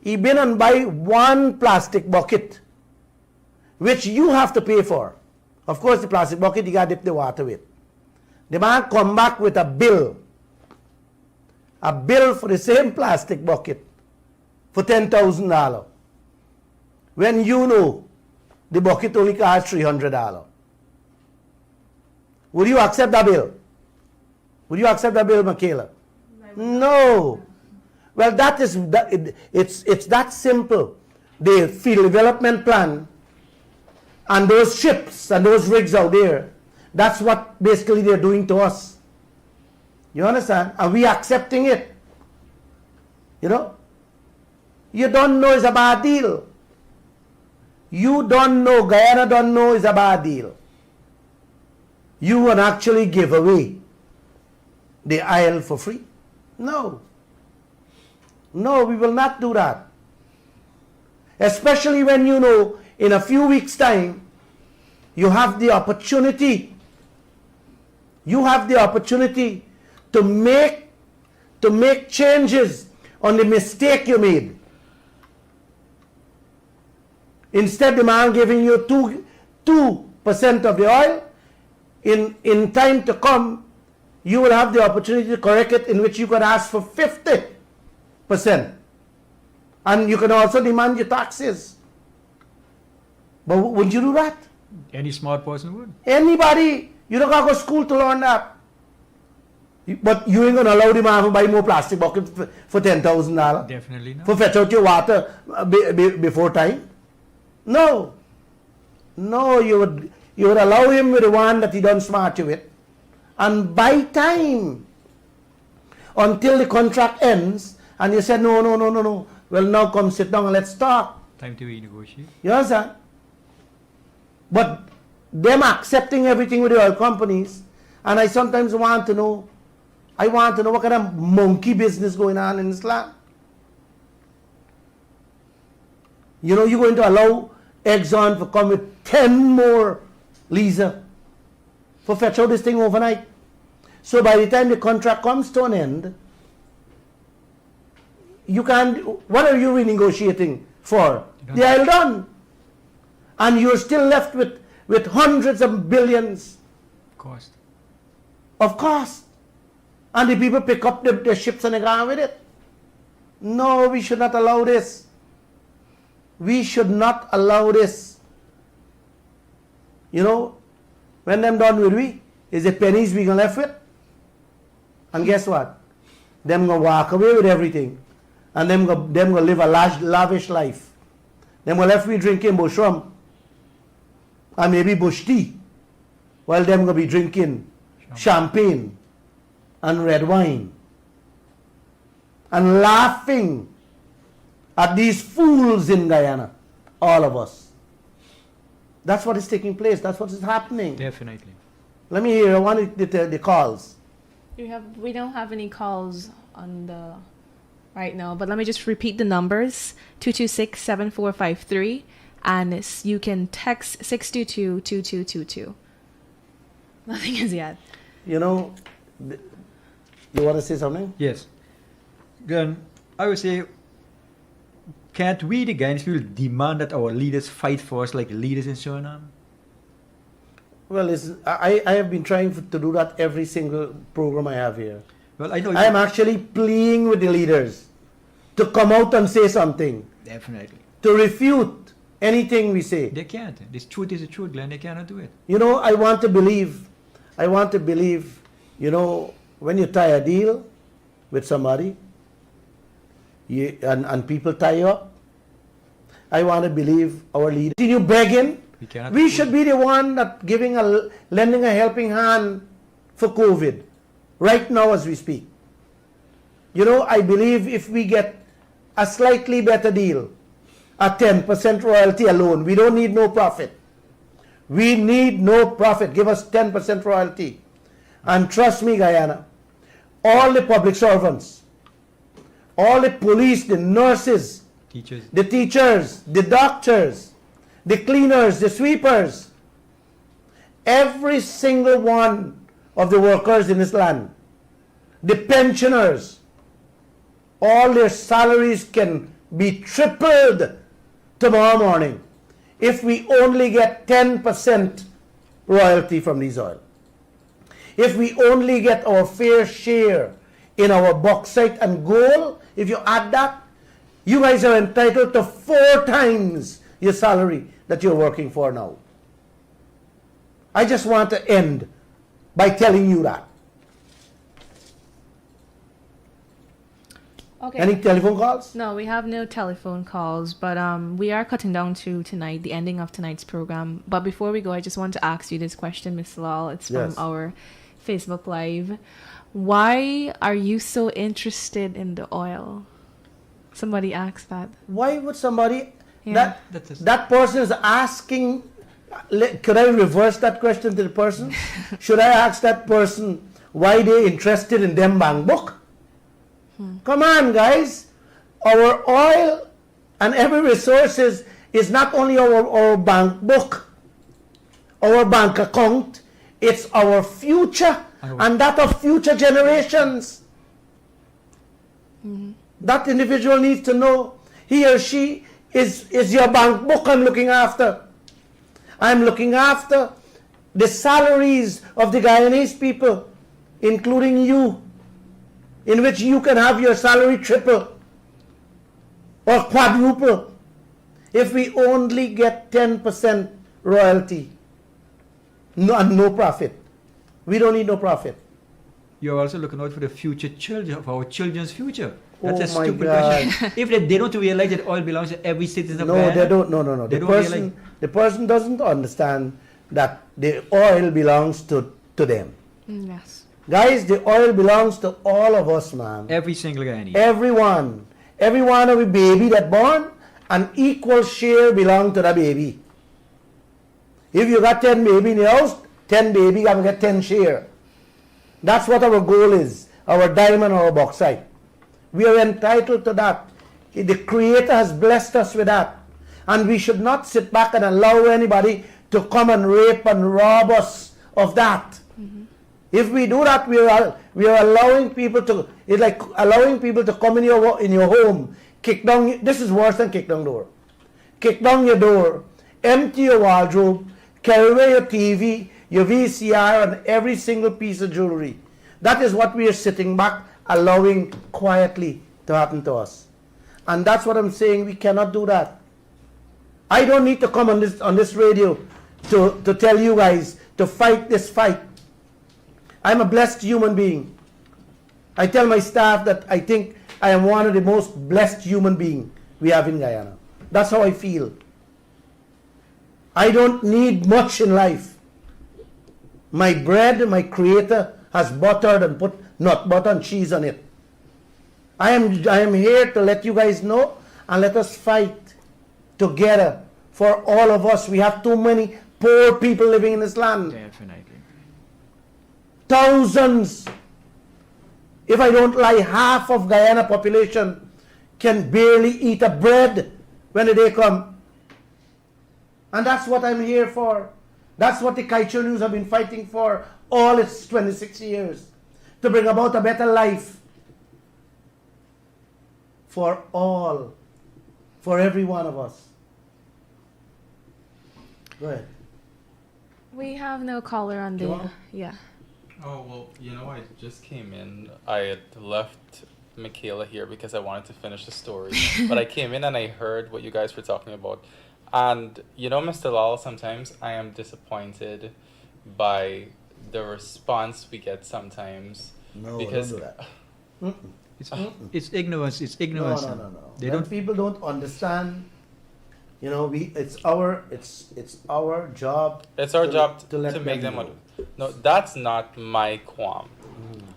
He been and buy 1 plastic bucket, which you have to pay for. Of course, the plastic bucket you got to dip the water with. The man come back with a bill. a bill for the same plastic bucket for $10,000 when you know the bucket only costs $300. Would you accept that bill? Would you accept that bill, Michaela? No. Well, it's that simple. The field development plan and those ships and those rigs out there, that's what basically they're doing to us. You understand? And we accepting it. You know? You don't know it's a bad deal. You don't know, Guyana don't know it's a bad deal. You will actually give away the isle for free. No. No, we will not do that. Especially when you know in a few weeks' time you have the opportunity. You have the opportunity to make changes on the mistake you made. Instead, the man giving you 2% of the oil, in time to come, you will have the opportunity to correct it, in which you can ask for 50%. And you can also demand your taxes. But would you do that? Any smart person would. Anybody. You don't have to go to school to learn that. But you ain't going to allow the man to buy more plastic buckets for $10,000? Definitely not. For fetch out your water before time? No. No, you would allow him with the one that he done smart you with. And buy time until the contract ends and you said, no. Well, now come sit down and let's talk. Time to renegotiate. You understand? But them accepting everything with the oil companies, and I sometimes want to know what kind of monkey business going on in this land. You know, you're going to allow Exxon to come with 10 more Lisa for fetch out this thing overnight. So by the time the contract comes to an end, you can't, what are you renegotiating for? The oil done. And you're still left with hundreds of billions of cost. And the people pick up the ships and they go on with it. No, we should not allow this. We should not allow this. You know, when them done with we, is the pennies we gonna left with. And guess what? Them gonna walk away with everything. And them gonna live a lavish life. Them gonna left we drinking bush rum. And maybe bush tea. While them gonna be drinking champagne and red wine. And laughing at these fools in Guyana. All of us. That's what is taking place. That's what is happening. Definitely. Let me hear. I want the calls. We don't have any calls on the right now, but let me just repeat the numbers: 226-7453, and you can text 622-2222. Nothing is yet. You know, you want to say something? Yes. Then I would say, can't we, the Guyanese people, demand that our leaders fight for us like the leaders in Suriname? Well, I have been trying to do that every single program I have here. Well, I know. I am actually pleading with the leaders to come out and say something. Definitely. To refute anything we say. They can't. This truth is the truth, Glenn. They cannot do it. You know, I want to believe, you know, when you tie a deal with somebody, and people tie you up, I want to believe our leaders continue begging. We should be the one that lending a helping hand for COVID right now as we speak. You know, I believe if we get a slightly better deal, a 10% royalty alone, we don't need no profit. We need no profit. Give us 10% royalty. And trust me, Guyana, all the public servants, all the police, the nurses, the teachers, the doctors, the cleaners, the sweepers, every single one of the workers in this land, the pensioners, all their salaries can be tripled tomorrow morning if we only get 10% royalty from these oil. If we only get our fair share in our bauxite and gold, if you add that, you guys are entitled to 4 times your salary that you're working for now. I just want to end by telling you that. Okay. Any telephone calls? No, we have no telephone calls, but we are cutting down to tonight, the ending of tonight's program. But before we go, I just want to ask you this question, Mr. Lal. It's from Yes. our Facebook Live. Why are you so interested in the oil? Somebody asked that. Why would somebody Yeah. that person is asking? Could I reverse that question to the person? Should I ask that person why they interested in them bank book? Come on, guys. Our oil and every resources is not only our bank book, our bank account, it's our future and that of future generations. That individual needs to know he or she is your bank book I'm looking after. I'm looking after the salaries of the Guyanese people, including you, in which you can have your salary triple or quadruple if we only get 10% royalty and no profit. We don't need no profit. You're also looking out for the future children, of our children's future. That's Oh a my stupid God. question. If they don't realize that oil belongs to every citizen of No, Guyana, they don't. No. They The don't realize. the person doesn't understand that the oil belongs to them. Yes. Guys, the oil belongs to all of us, man. Every single Guyanese. Everyone. Everyone of a baby that born, an equal share belong to the baby. If you got 10 baby in the house, 10 baby gonna get 10 share. That's what our goal is. Our diamond, our bauxite. We are entitled to that. The Creator has blessed us with that. And we should not sit back and allow anybody to come and rape and rob us of that. If we do that, we are allowing people to. It's like allowing people to come in your home, kick down. This is worse than kick down door. Kick down your door, empty your wardrobe, carry away your TV, your VCR, and every single piece of jewelry. That is what we are sitting back, allowing quietly to happen to us. And that's what I'm saying. We cannot do that. I don't need to come on this radio to tell you guys to fight this fight. I'm a blessed human being. I tell my staff that I think I am one of the most blessed human beings we have in Guyana. That's how I feel. I don't need much in life. My bread, my Creator has buttered and put nut butter and cheese on it. I am here to let you guys know and let us fight together for all of us. We have too many poor people living in this land. Definitely. Thousands, if I don't lie, half of Guyana population can barely eat a bread when the day come. And that's what I'm here for. That's what the Kaieteur News have been fighting for all its 26 years. To bring about a better life for all, for every one of us. Go ahead. We have no caller on the. Joel? Yeah. Oh, well, I just came in. I had left Michaela here because I wanted to finish the story. But I came in and I heard what you guys were talking about. And, Mr. Lal, sometimes I am disappointed by the response we get sometimes. No, because don't do that. It's ignorance. It's ignorance. No. They When don't. people don't understand, it's our job. it's our job to let to make them know. No, that's not my qualm.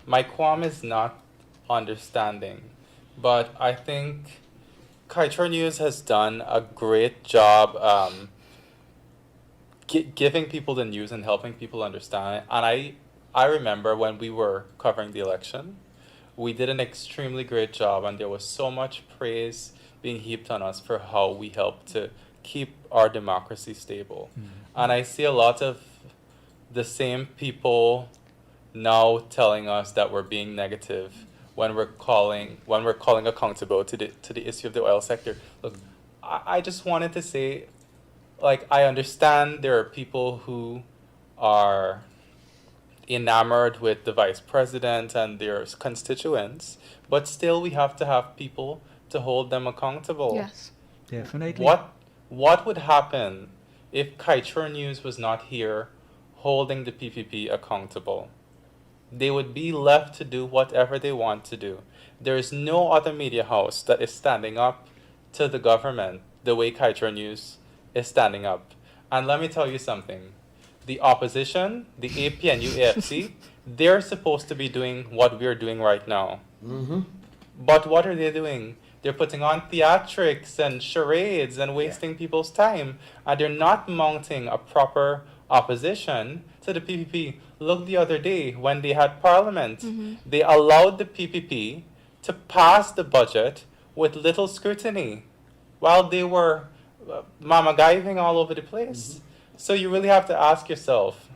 My qualm is not understanding. But I think Kaieteur News has done a great job giving people the news and helping people understand it. And I remember when we were covering the election, we did an extremely great job, and there was so much praise being heaped on us for how we helped to keep our democracy stable. And I see a lot of the same people now telling us that we're being negative when we're calling accountability to the issue of the oil sector. Look, I just wanted to say, I understand there are people who are enamored with the vice president and their constituents, but still we have to have people to hold them accountable. Yes. Definitely. What would happen if Kaieteur News was not here holding the PPP accountable? They would be left to do whatever they want to do. There is no other media house that is standing up to the government the way Kaieteur News is standing up. And let me tell you something. The opposition, the APNU, AFC, they're supposed to be doing what we're doing right now. But what are they doing? They're putting on theatrics and charades and wasting people's time. And they're not mounting a proper opposition to the PPP. Look, the other day when they had parliament, they allowed the PPP to pass the budget with little scrutiny while they were mama-giving all over the place. So you really have to ask yourself,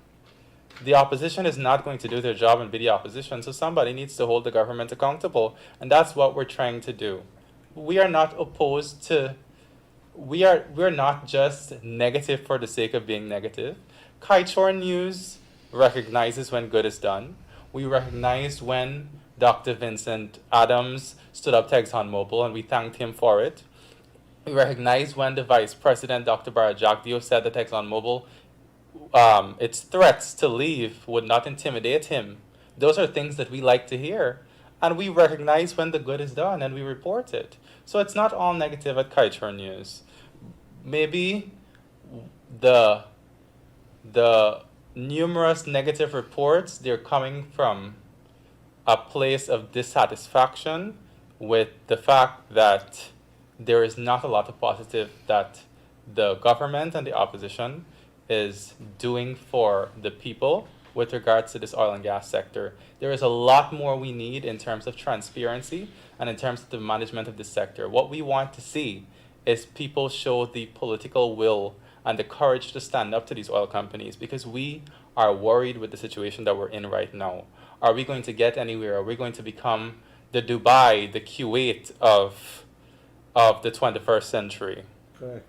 the opposition is not going to do their job and be the opposition, so somebody needs to hold the government accountable. And that's what we're trying to do. We are not opposed to, we're not just negative for the sake of being negative. Kaieteur News recognizes when good is done. We recognize when Dr. Vincent Adams stood up to ExxonMobil, and we thanked him for it. We recognize when the Vice President, Dr. Barajagdio, said that ExxonMobil, its threats to leave would not intimidate him. Those are things that we like to hear. And we recognize when the good is done, and we report it. So it's not all negative at Kaieteur News. Maybe the numerous negative reports, they're coming from a place of dissatisfaction with the fact that there is not a lot of positive that the government and the opposition is doing for the people with regards to this oil and gas sector. There is a lot more we need in terms of transparency and in terms of the management of this sector. What we want to see is people show the political will and the courage to stand up to these oil companies, because we are worried with the situation that we're in right now. Are we going to get anywhere? Are we going to become the Dubai, the Kuwait of the 21st century? Correct.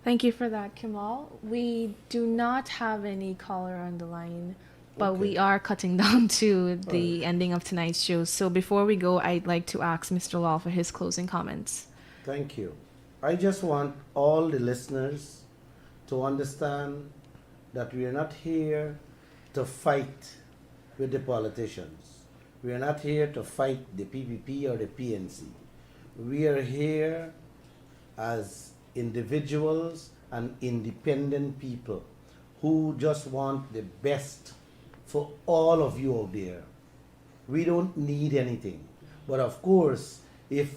Thank you for that, Kamal. We do not have any caller on the line, but we are cutting down to the ending of tonight's show. So before we go, I'd like to ask Mr. Law for his closing comments. Thank you. I just want all the listeners to understand that we are not here to fight with the politicians. We are not here to fight the PPP or the PNC. We are here as individuals and independent people who just want the best for all of you out there. We don't need anything. But of course, if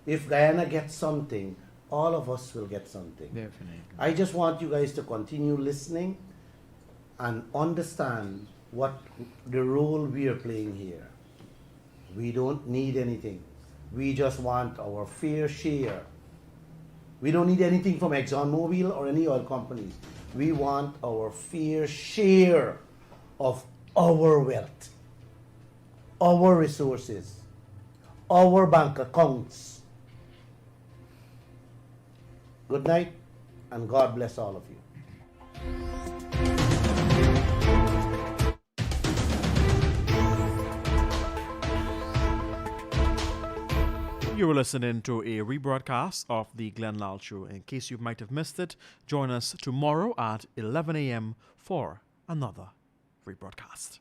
Guyana gets something, all of us will get something. Definitely. I just want you guys to continue listening and understand what the role we are playing here. We don't need anything. We just want our fair share. We don't need anything from ExxonMobil or any oil companies. We want our fair share of our wealth, our resources, our bank accounts. Good night, and God bless all of you. You were listening to a rebroadcast of the Glenn Lal Show. In case you might have missed it, join us tomorrow at 11 a.m. for another rebroadcast.